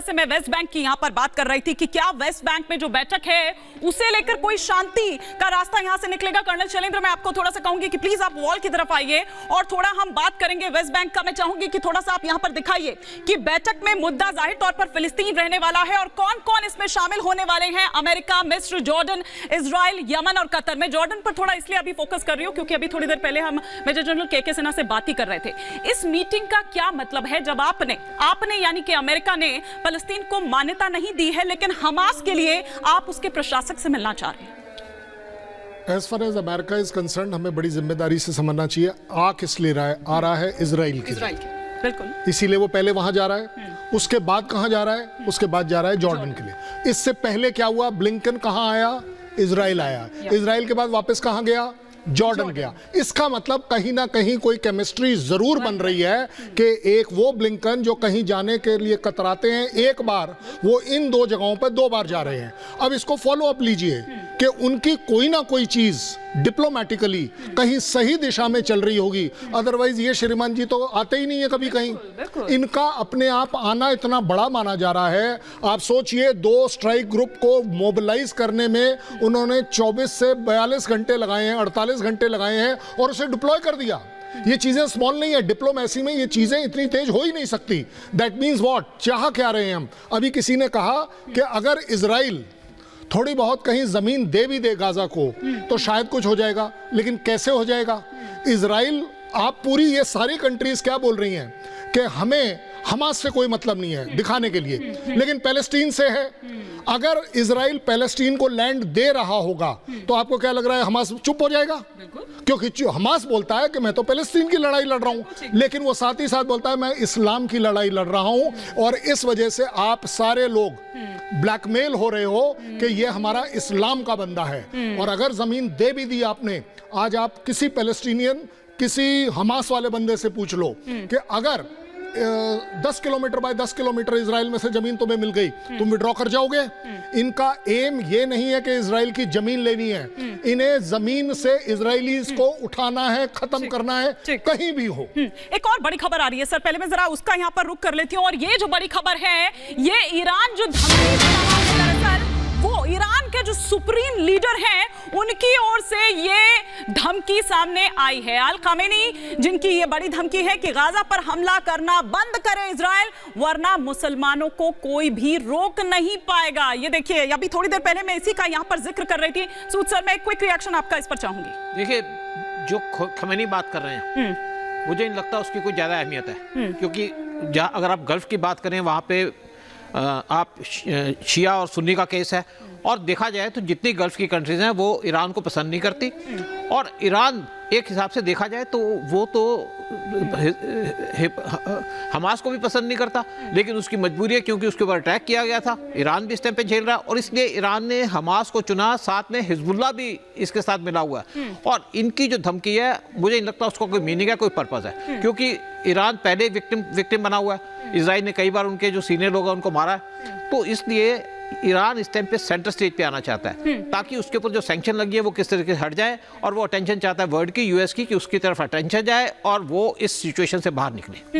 से मैं West Bank की यहाँ पर बात कर रही थी कि क्या वेस्ट बैंक में जो बैठक है उसे लेकर कोई शांति का रास्ता यहाँ से निकलेगा। कर्नल शैलेंद्र, मैं आपको थोड़ा सा कहूंगी कि प्लीज आप वॉल की तरफ आइए और थोड़ा हम बात करेंगे वेस्ट बैंक का। मैं चाहूंगी कि थोड़ा सा आप यहाँ पर दिखाइए कि बैठक में मुद्दा जाहिर तौर पर फिलिस्तीन रहने वाला है और कौन कौन इसमें शामिल होने वाले हैं। अमेरिका, मिस्र, जॉर्डन, इजराइल, यमन और कतर। मैं जॉर्डन पर थोड़ा इसलिए अभी फोकस कर रही हूँ क्योंकि अभी थोड़ी देर पहले हम मेजर जनरल के सिन्हा से बात ही कर रहे थे। इस मीटिंग का क्या मतलब है जब आपने यानी कि अमेरिका ने फलस्तीन को मान्यता नहीं दी है लेकिन हमास के लिए आप उसके प्रशासक से मिलना चाह रहे हैं। As far as America is concern, हमें बड़ी जिम्मेदारी से समझना चाहिए। आ किस लिए रहा है? आ रहा है इजराइल के लिए। बिल्कुल, इसीलिए वो पहले वहां जा रहा है। उसके बाद कहां जा रहा है? उसके बाद जा रहा है जॉर्डन के लिए। इससे पहले क्या हुआ? ब्लिंकन कहां आया? इजराइल आया। इजराइल के बाद वापस कहां गया? जॉर्डन गया। इसका मतलब कहीं ना कहीं कोई केमिस्ट्री जरूर बन रही है कि एक वो ब्लिंकन जो कहीं जाने के लिए कतराते हैं, एक बार वो इन दो जगहों पर 2 बार जा रहे हैं। अब इसको फॉलो अप लीजिए कि उनकी कोई ना कोई चीज डिप्लोमेटिकली कहीं सही दिशा में चल रही होगी। अदरवाइज ये श्रीमान जी तो आते ही नहीं है कभी कहीं। इनका अपने आप आना इतना बड़ा माना जा रहा है। आप सोचिए, 2 स्ट्राइक ग्रुप को मोबिलाइज करने में उन्होंने 24 से 42 घंटे लगाए हैं, 48 घंटे लगाए हैं और उसे डिप्लॉय कर दिया। ये चीजें स्मॉल नहीं है। डिप्लोमेसी में ये चीजें इतनी तेज हो ही नहीं सकती। That means what? चाह क्या रहे हैं हम? अभी किसी ने कहा कि अगर इजराइल थोड़ी बहुत कहीं जमीन दे भी दे गाजा को तो शायद कुछ हो जाएगा, लेकिन कैसे हो जाएगा? इजराइल, आप पूरी ये सारी कंट्रीज क्या बोल रही हैं कि हमें हमास से कोई मतलब नहीं है दिखाने के लिए, लेकिन पैलेस्टीन से है। अगर इजराइल पैलेस्टीन को लैंड दे रहा होगा तो आपको क्या लग रहा है? हमास चुप हो जाएगा? क्योंकि हमास बोलता है कि मैं तो पैलेस्टीन की लड़ाई लड़ रहा हूं, लेकिन वो साथ ही साथ बोलता है मैं इस्लाम की लड़ाई लड़ रहा हूं। और इस वजह से आप सारे लोग ब्लैकमेल हो रहे हो कि ये हमारा इस्लाम का बंदा है। और अगर जमीन दे भी दी आपने, आज आप किसी पैलेस्टीनियन, किसी हमास वाले बंदे से पूछ लो कि अगर 10 किलोमीटर बाय 10 किलोमीटर इजराइल में से जमीन तुम्हें मिल गई, तुम विड्रॉ कर जाओगे? इनका एम ये नहीं है कि इजराइल की जमीन लेनी है। इन्हें जमीन से इजरायलीज को उठाना है, खत्म करना है, कहीं भी हो। एक और बड़ी खबर आ रही है सर, पहले मैं जरा उसका यहाँ पर रुक कर लेती हूँ। और ये जो बड़ी खबर है, ये ईरान जो धमकी दे रहा है, दरअसल वो ईरान के जो सुप्रीम लीडर हैं उनकी ओर से ये धमकी सामने आई है। अल खामेनी, जिनकी ये बड़ी धमकी है कि गाजा पर हमला करना बंद करे इजराइल, वरना मुसलमानों को कोई भी रोक नहीं पाएगा। ये देखिए, अभी थोड़ी देर पहले मैं इसी का यहाँ पर जिक्र कर रही थी। सूद सर, मैं एक क्विक रिएक्शन आपका इस पर चाहूंगी। देखिए, जो खामेनी बात कर रहे हैं मुझे नहीं लगता उसकी कोई ज्यादा अहमियत है, क्योंकि अगर आप गल्फ की बात करें वहां पे आप शिया और सुन्नी का केस है, और देखा जाए तो जितनी गल्फ की कंट्रीज हैं वो ईरान को पसंद नहीं करती। और ईरान एक हिसाब से देखा जाए तो वो तो हमास को भी पसंद नहीं करता, लेकिन उसकी मजबूरी है क्योंकि उसके ऊपर अटैक किया गया था। ईरान भी इस टाइम पे झेल रहा है और इसलिए ईरान ने हमास को चुना, साथ में हिजबुल्लाह भी इसके साथ मिला हुआ है। और इनकी जो धमकी है मुझे नहीं लगता उसका कोई मीनिंग है, कोई पर्पज है, क्योंकि ईरान पहले विक्टिम बना हुआ है। इजराइल ने कई बार उनके जो सीनियर लोग हैं उनको मारा है। तो इसलिए ईरान इस टाइम पे सेंटर स्टेज पे आना चाहता है ताकि उसके ऊपर जो सैंक्शन लगी है वो किस तरीके से हट जाए, और वो अटेंशन चाहता है वर्ल्ड की, यूएस की, कि उसकी तरफ अटेंशन जाए और वो इस सिचुएशन से बाहर निकले।